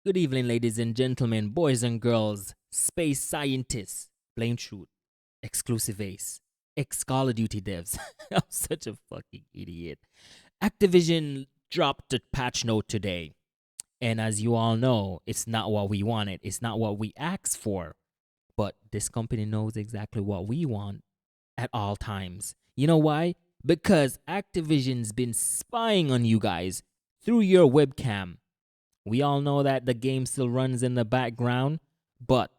Good evening, ladies and gentlemen, boys and girls, space scientists, Blame Truth, Exclusive Ace, ex-Call of Duty devs. I'm such a fucking idiot. Activision dropped a patch note today. And as you all know, it's not what we wanted. It's not what we asked for. But this company knows exactly what we want at all times. You know why? Because Activision's been spying on you guys through your webcam. We all know that the game still runs in the background, but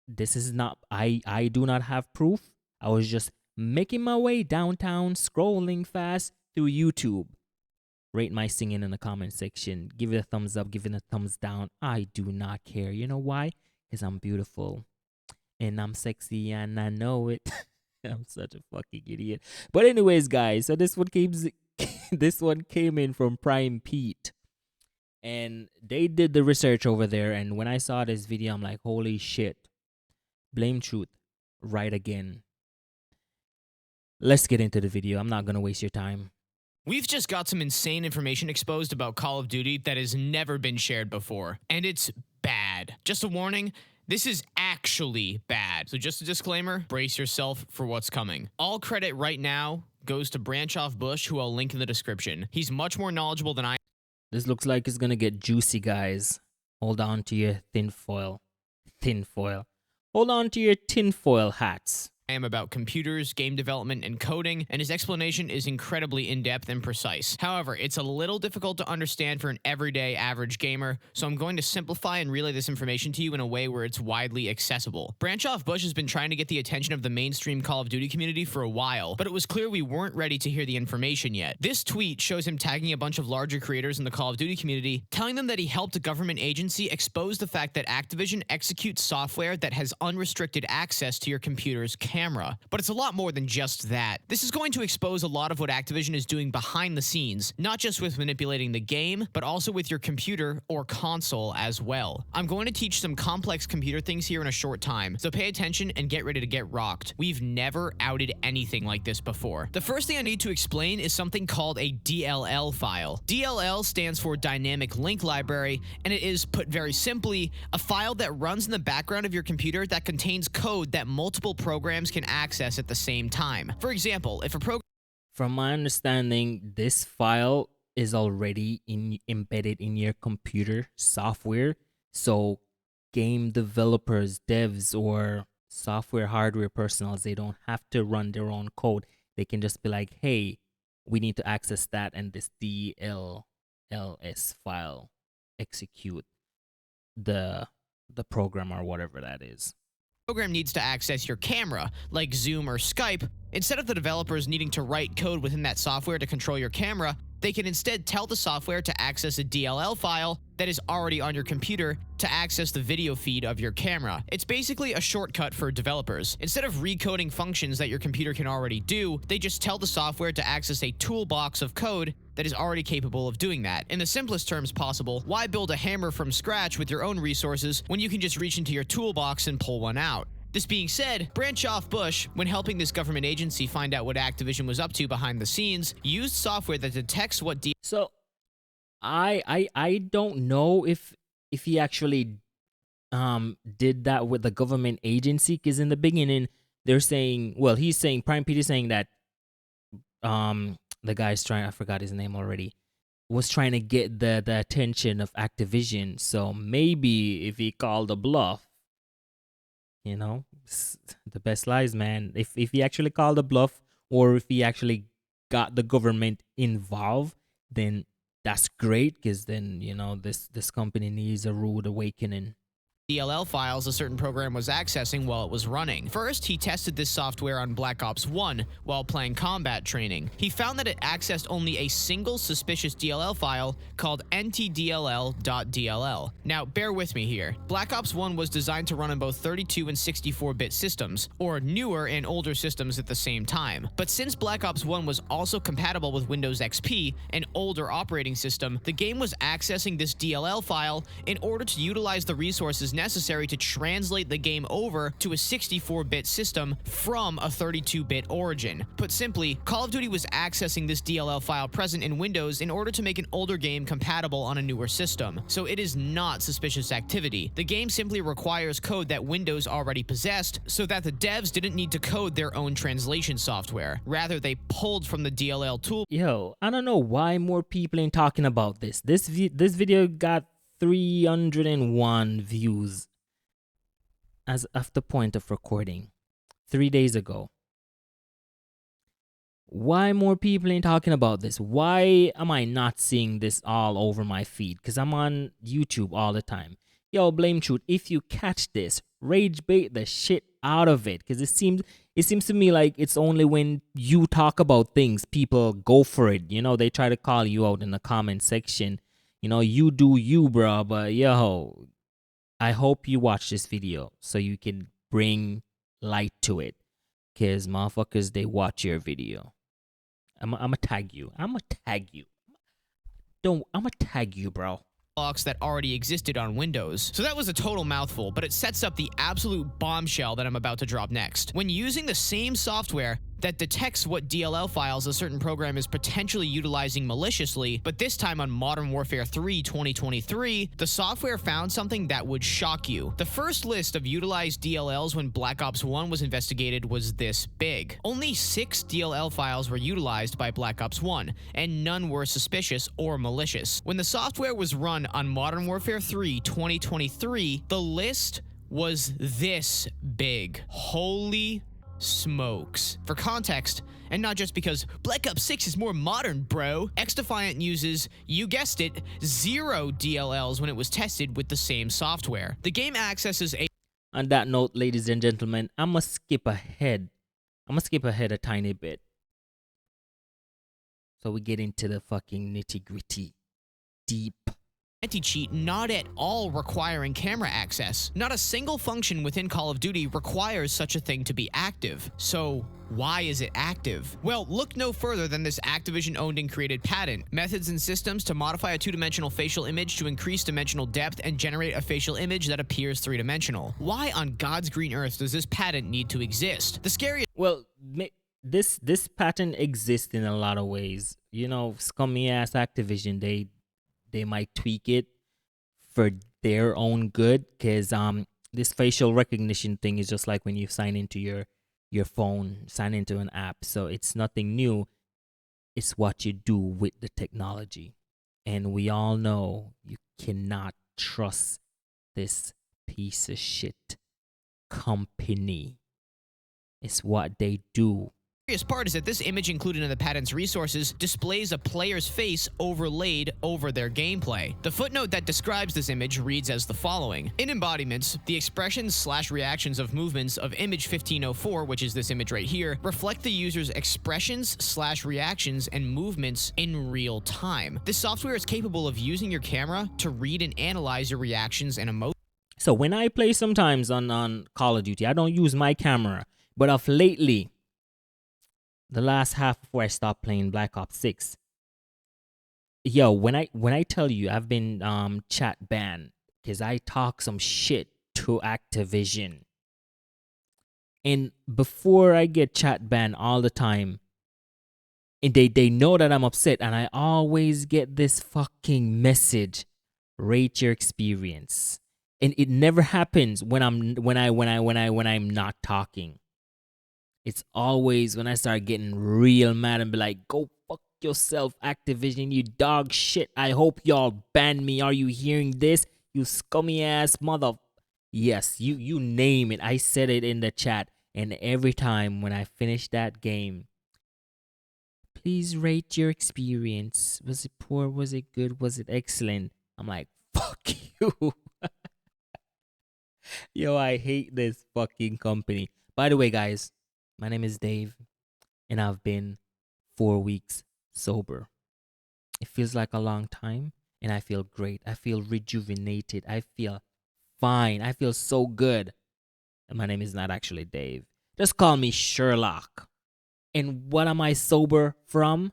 this is not, I do not have proof. I was just making my way downtown, scrolling fast through YouTube. Rate my singing in the comment section. Give it a thumbs up, give it a thumbs down. I do not care. You know why? Because I'm beautiful and I'm sexy and I know it. I'm such a fucking idiot. But anyways, guys, so this one came in from Prime Pete. And they did the research over there, and when I saw this video, I'm like, holy shit. Blame Truth, right again. Let's get into the video. I'm not going to waste your time. We've just got some insane information exposed about Call of Duty that has never been shared before, and it's bad. Just a warning, this is actually bad. So just a disclaimer, brace yourself for what's coming. All credit right now goes to Branch Off Bush, who I'll link in the description. He's much more knowledgeable than I am. This looks like it's going to get juicy, guys. Hold on to your tinfoil. Hold on to your tinfoil hats. About computers, game development, and coding, and his explanation is incredibly in-depth and precise. However, it's a little difficult to understand for an everyday average gamer, so I'm going to simplify and relay this information to you in a way where it's widely accessible. Branch Off Bush has been trying to get the attention of the mainstream Call of Duty community for a while, but it was clear we weren't ready to hear the information yet. This tweet shows him tagging a bunch of larger creators in the Call of Duty community, telling them that he helped a government agency expose the fact that Activision executes software that has unrestricted access to your computer's camera. But it's a lot more than just that. This is going to expose a lot of what Activision is doing behind the scenes, not just with manipulating the game, but also with your computer or console as well. I'm going to teach some complex computer things here in a short time, so pay attention and get ready to get rocked. We've never outed anything like this before. The first thing I need to explain is something called a DLL file. DLL stands for Dynamic Link Library, and it is, put very simply, a file that runs in the background of your computer that contains code that multiple programs can access at the same time. For example, if a program... From my understanding, this file is already embedded in your computer software. So game developers, devs, or software hardware personals, they don't have to run their own code. They can just be like, hey, we need to access that, and this DLLS file execute the program or whatever that is. Program needs to access your camera, like Zoom or Skype. Instead of the developers needing to write code within that software to control your camera, they can instead tell the software to access a DLL file that is already on your computer to access the video feed of your camera. It's basically a shortcut for developers. Instead of recoding functions that your computer can already do, they just tell the software to access a toolbox of code that is already capable of doing that. In the simplest terms possible, why build a hammer from scratch with your own resources when you can just reach into your toolbox and pull one out? This being said, Branch Off Bush, when helping this government agency find out what Activision was up to behind the scenes, used software that detects what So I don't know if he actually did that with the government agency, because in the beginning they're saying, well, he's saying, Prime Pete is saying that the guy's trying, I forgot his name already, was trying to get the attention of Activision. So maybe if he called a bluff, you know, the best lies, man. If he actually called a bluff, or if he actually got the government involved, then that's great, because then, you know, this company needs a rude awakening. DLL files a certain program was accessing while it was running. First, he tested this software on Black Ops 1 while playing combat training. He found that it accessed only a single suspicious DLL file called ntdll.dll. Now, bear with me here. Black Ops 1 was designed to run on both 32 and 64-bit systems, or newer and older systems at the same time. But since Black Ops 1 was also compatible with Windows XP, an older operating system, the game was accessing this DLL file in order to utilize the resources necessary to translate the game over to a 64-bit system from a 32-bit origin. Put simply, Call of Duty was accessing this DLL file present in Windows in order to make an older game compatible on a newer system. So it is not suspicious activity. The game simply requires code that Windows already possessed, so that the devs didn't need to code their own translation software. Rather, they pulled from the DLL tool. Yo, I don't know why more people ain't talking about this. This video got 301 views as of the point of recording 3 days ago. Why more people ain't talking about this? Why am I not seeing this all over my feed? Because I'm on YouTube all the time. Yo, Blame Truth, if you catch this, rage bait the shit out of it. Because it seems to me like it's only when you talk about things, people go for it. You know, they try to call you out in the comment section. You know, you do you, bro. But yo, I hope you watch this video so you can bring light to it. Because motherfuckers, they watch your video. I'ma tag you. I'ma tag you, bro. Blocks that already existed on Windows. So that was a total mouthful, but it sets up the absolute bombshell that I'm about to drop next. When using the same software that detects what DLL files a certain program is potentially utilizing maliciously, but this time on Modern Warfare 3 2023, the software found something that would shock you. The first list of utilized DLLs when Black Ops 1 was investigated was this big. Only 6 DLL files were utilized by Black Ops 1, and none were suspicious or malicious. When the software was run on Modern Warfare 3 2023, the list was this big. Holy smokes. For context, and not just because Black Ops 6 is more modern, bro, XDefiant uses, you guessed it, 0 DLLs when it was tested with the same software. The game accesses a... On that note, ladies and gentlemen, I'ma skip ahead a tiny bit, so we get into the fucking nitty-gritty, deep anti-cheat not at all requiring camera access. Not a single function within Call of Duty requires such a thing to be active. So why is it active? Well, look no further than this Activision owned and created patent. Methods and systems to modify a two-dimensional facial image to increase dimensional depth and generate a facial image that appears three-dimensional. Why on God's green earth does this patent need to exist? The scariest... Well, this patent exists in a lot of ways. You know, scummy ass Activision, they might tweak it for their own good, because this facial recognition thing is just like when you sign into your phone, sign into an app. So it's nothing new. It's what you do with the technology. And we all know you cannot trust this piece of shit company. It's what they do. The scariest part is that this image included in the patent's resources displays a player's face overlaid over their gameplay. The footnote that describes this image reads as the following. In embodiments, the expressions/reactions of movements of image 1504, which is this image right here, reflect the user's expressions/reactions and movements in real time. This software is capable of using your camera to read and analyze your reactions and emotions. So when I play sometimes on Call of Duty, I don't use my camera. But of lately, the last half before I stopped playing Black Ops 6, yo, when I tell you I've been chat banned because I talk some shit to Activision, and before I get chat banned all the time, and they know that I'm upset, and I always get this fucking message: rate your experience, and it never happens when I'm not talking. It's always when I start getting real mad and be like, go fuck yourself, Activision, you dog shit. I hope y'all ban me. Are you hearing this? You scummy ass mother... Yes, you name it. I said it in the chat. And every time when I finish that game, please rate your experience. Was it poor? Was it good? Was it excellent? I'm like, fuck you. Yo, I hate this fucking company. By the way, guys, my name is Dave, and I've been 4 weeks sober. It feels like a long time, and I feel great. I feel rejuvenated. I feel fine. I feel so good. And my name is not actually Dave. Just call me Sherlock. And what am I sober from?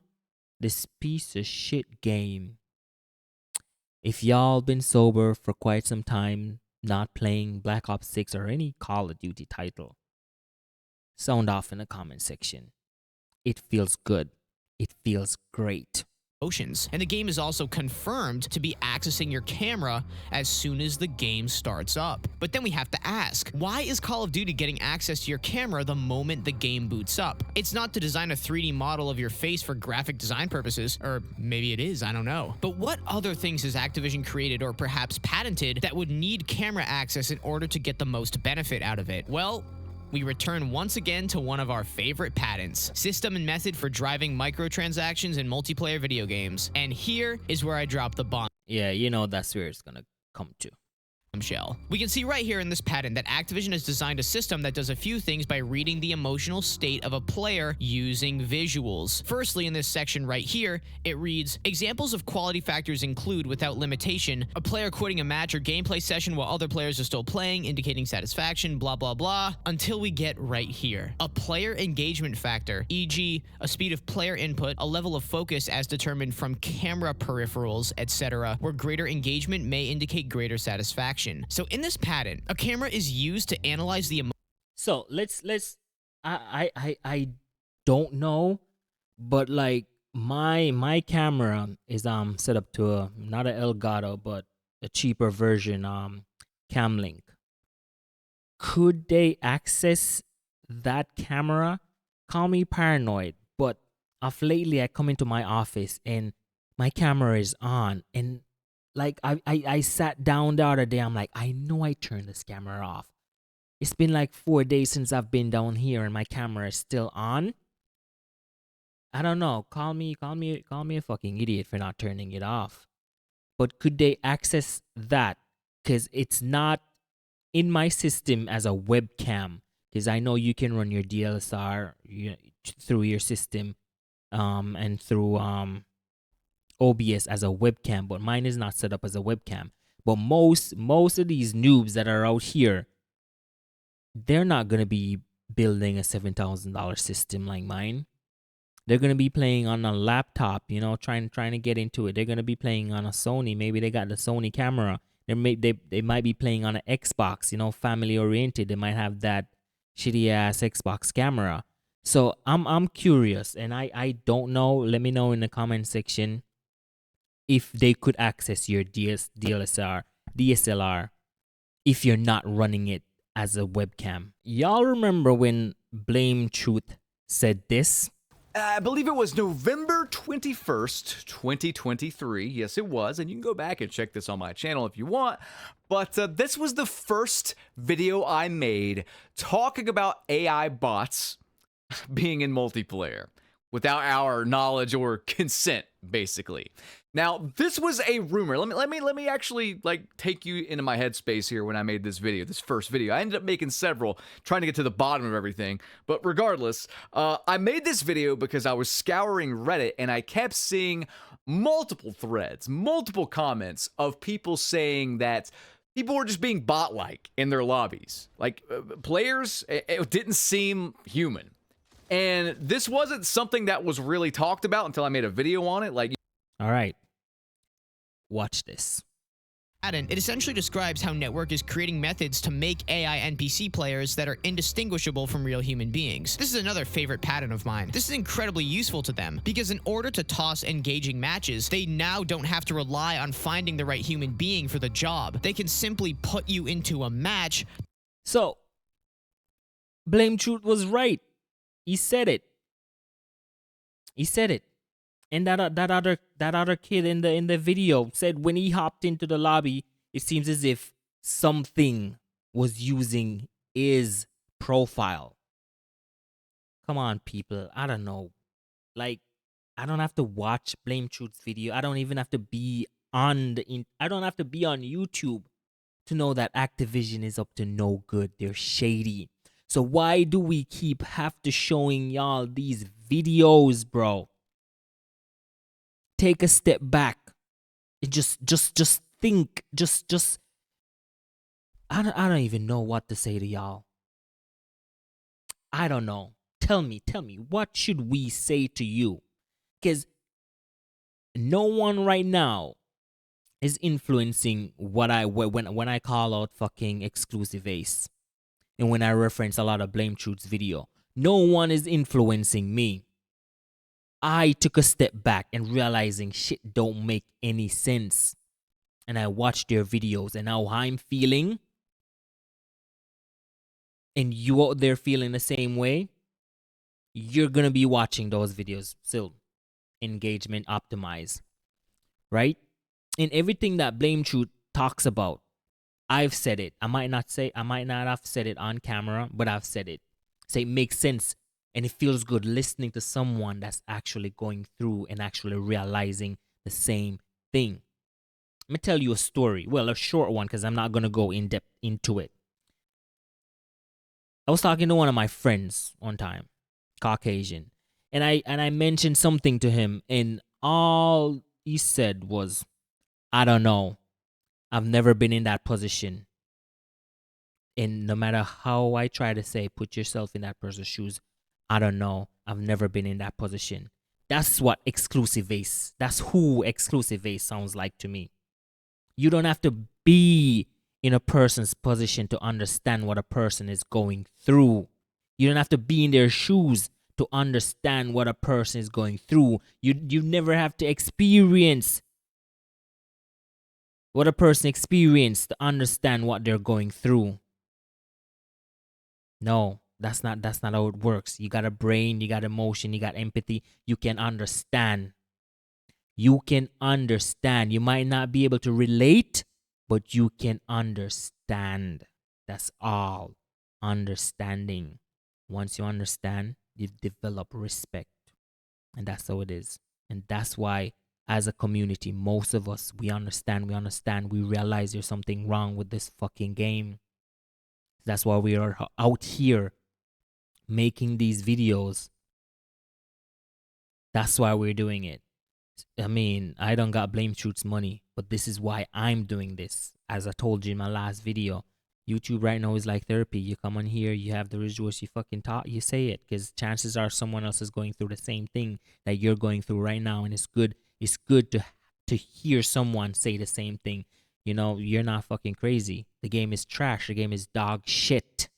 This piece of shit game. If y'all been sober for quite some time, not playing Black Ops 6 or any Call of Duty title, sound off in the comment section. It feels good. It feels great. Motions. And the game is also confirmed to be accessing your camera as soon as the game starts up. But then we have to ask, why is Call of Duty getting access to your camera the moment the game boots up? It's not to design a 3D model of your face for graphic design purposes, or maybe it is, I don't know. But what other things has Activision created or perhaps patented that would need camera access in order to get the most benefit out of it? Well, we return once again to one of our favorite patents, system and method for driving microtransactions in multiplayer video games. And here is where I drop the bomb. Yeah, you know that's where it's gonna come to. Shell. We can see right here in this patent that Activision has designed a system that does a few things by reading the emotional state of a player using visuals. Firstly, in this section right here, it reads, examples of quality factors include, without limitation, a player quitting a match or gameplay session while other players are still playing, indicating satisfaction, blah, blah, blah, until we get right here. A player engagement factor, e.g., a speed of player input, a level of focus as determined from camera peripherals, etc., where greater engagement may indicate greater satisfaction. So in this patent, a camera is used to analyze the So let's I don't know, but like my camera is set up to a not an Elgato but a cheaper version Camlink. Could they access that camera? Call me paranoid, but of lately I come into my office and my camera is on, and like I sat down the other day, I'm like, I know I turned this camera off. It's been like 4 days since I've been down here and my camera is still on. I don't know. Call me a fucking idiot for not turning it off. But could they access that? Because it's not in my system as a webcam. Because I know you can run your DSLR through your system, and through OBS as a webcam, but mine is not set up as a webcam. But most of these noobs that are out here, they're not gonna be building a $7,000 system like mine. They're gonna be playing on a laptop, trying to get into it. They're gonna be playing on a Sony. Maybe they got the Sony camera. They might be playing on an Xbox, family oriented. They might have that shitty ass Xbox camera. So I'm curious, and I don't know. Let me know in the comment section if they could access your DSLR if you're not running it as a webcam. Y'all remember when Blame Truth said this? I believe it was November 21st, 2023. Yes, it was. And you can go back and check this on my channel if you want. But this was the first video I made talking about AI bots being in multiplayer without our knowledge or consent, basically. Now, this was a rumor. Let me actually take you into my headspace here when I made this video, this first video. I ended up making several, trying to get to the bottom of everything. But regardless, I made this video because I was scouring Reddit and I kept seeing multiple threads, multiple comments of people saying that people were just being bot-like in their lobbies. Like, players, it didn't seem human. And this wasn't something that was really talked about until I made a video on it. All right. Watch this. It essentially describes how Network is creating methods to make AI NPC players that are indistinguishable from real human beings. This is another favorite pattern of mine. This is incredibly useful to them because in order to toss engaging matches, they now don't have to rely on finding the right human being for the job. They can simply put you into a match. So, Blame Truth was right. He said it. He said it. And that other kid in the video said when he hopped into the lobby, it seems as if something was using his profile. Come on, people. I don't know. Like, I don't have to watch Blame Truth's video. I don't even have to be on I don't have to be on YouTube to know that Activision is up to no good. They're shady. So why do we have to showing y'all these videos, bro? Take a step back and just think. Just I don't even know what to say to y'all. I don't know. Tell me, what should we say to you? Because no one right now is influencing what when I call out fucking exclusive ace and when I reference a lot of Blame Truth's video. No one is influencing me. I took a step back and realizing shit don't make any sense. And I watched their videos and how I'm feeling. And you out there feeling the same way. You're gonna be watching those videos still. Engagement optimize. Right? In everything that Blame Truth talks about, I've said it. I might not have said it on camera, but I've said it. Say it makes sense. And it feels good listening to someone that's actually going through and actually realizing the same thing. Let me tell you a story. Well, a short one because I'm not going to go in depth into it. I was talking to one of my friends one time, Caucasian, and I mentioned something to him, and all he said was, I don't know. I've never been in that position. And no matter how I try to say, put yourself in that person's shoes, I don't know. I've never been in that position. That's what exclusive ace, that's who exclusive ace sounds like to me. You don't have to be in a person's position to understand what a person is going through. You don't have to be in their shoes to understand what a person is going through. You never have to experience what a person experienced to understand what they're going through. No, that's not how it works. You got a brain, you got emotion, you got empathy. You can understand. You can understand. You might not be able to relate, but you can understand. That's all. Understanding. Once you understand, you develop respect. And that's how it is. And that's why, as a community, most of us, we understand. We realize there's something wrong with this fucking game. That's why we are out here making these videos. That's why we're doing it. I mean, I don't got Blame Truth's money, but this is why I'm doing this. As I told you in my last video, YouTube right now is like therapy. You come on here, you have the rituals, you fucking talk, you say it, because chances are someone else is going through the same thing that you're going through right now, and it's good. It's good to hear someone say the same thing. You know, you're not fucking crazy. The game is trash. The game is dog shit.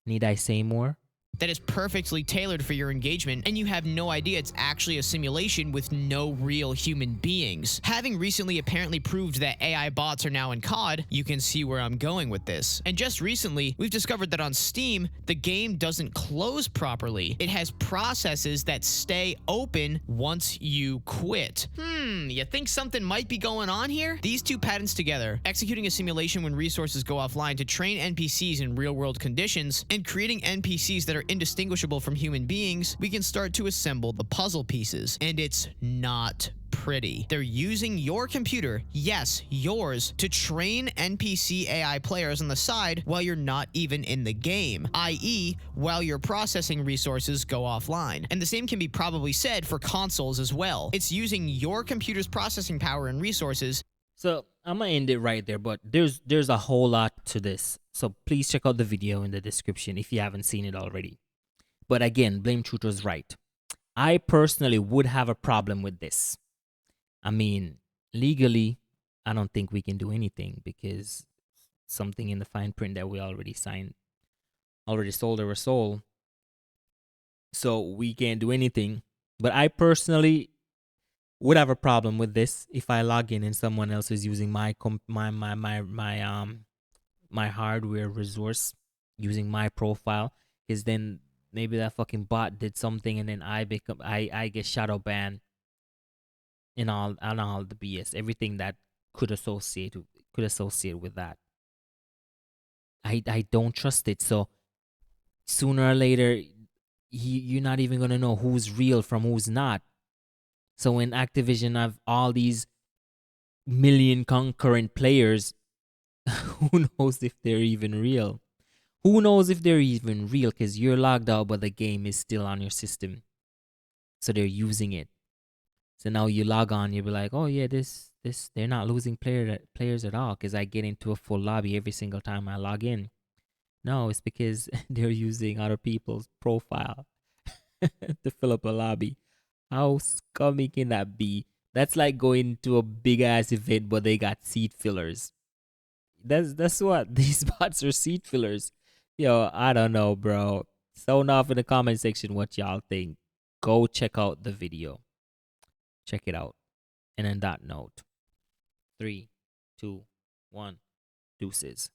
Need I say more? That is perfectly tailored for your engagement, and you have no idea it's actually a simulation with no real human beings. Having recently apparently proved that AI bots are now in COD, you can see where I'm going with this. And just recently, we've discovered that on Steam, the game doesn't close properly. It has processes that stay open once you quit. You think something might be going on here? These two patterns together, executing a simulation when resources go offline to train NPCs in real-world conditions, and creating NPCs that are indistinguishable from human beings, we can start to assemble the puzzle pieces. And it's not pretty. They're using your computer, yes, yours, to train NPC AI players on the side while you're not even in the game, i.e., while your processing resources go offline. And the same can be probably said for consoles as well. It's using your computer's processing power and resources. So I'm gonna end it right there, but there's a whole lot to this. So please check out the video in the description if you haven't seen it already. But again, Blame Truth was right. I personally would have a problem with this. I mean, legally, I don't think we can do anything because something in the fine print that we already signed, already sold our soul. So we can't do anything. But I personally would have a problem with this if I log in and someone else is using my hardware resource, using my profile, because then maybe that fucking bot did something and then I get shadow banned and all the BS, everything that could associate with that. I don't trust it. So sooner or later, you're not even gonna know who's real from who's not. So when Activision have all these million concurrent players, who knows if they're even real? Who knows if they're even real? Because you're logged out, but the game is still on your system. So they're using it. So now you log on, you'll be like, oh yeah, this they're not losing players at all because I get into a full lobby every single time I log in. No, it's because they're using other people's profile to fill up a lobby. How scummy can that be? That's like going to a big ass event, but they got seat fillers. That's what these bots are, seat fillers. Yo, I don't know, bro. Sound off in the comment section what y'all think. Go check out the video. Check it out. And on that note, 3, 2, 1, deuces.